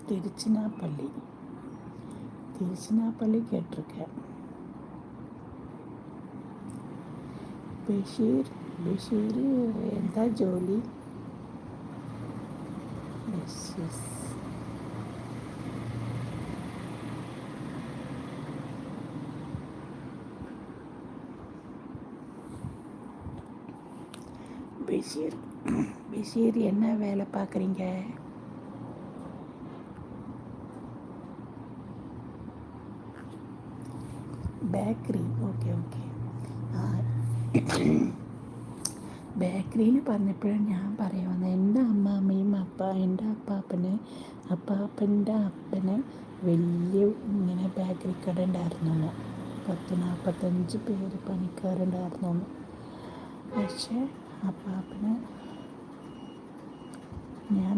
திருச்சினாப்பள்ளி. திருச்சினாப்பள்ளி கேட்டிருக்கேன். ബഷീർ എന്താ ജോലി? பஷீர் என்ன வேலை பார்க்குறீங்க? ബേക്കറി. ഓക്കെ. ബേക്കറിയിൽ പറഞ്ഞപ്പോഴാണ് ഞാൻ പറയാൻ വന്നത്. എൻ്റെ അമ്മാമ്മയും എൻ്റെ അപ്പാപ്പൻ്റെ അപ്പന് വലിയ ഇങ്ങനെ ബേക്കറി കട ഉണ്ടായിരുന്നു. 40-45 പേര് പണിക്കാരുണ്ടായിരുന്നു. പക്ഷേ അപ്പാപ്പന് ഞാൻ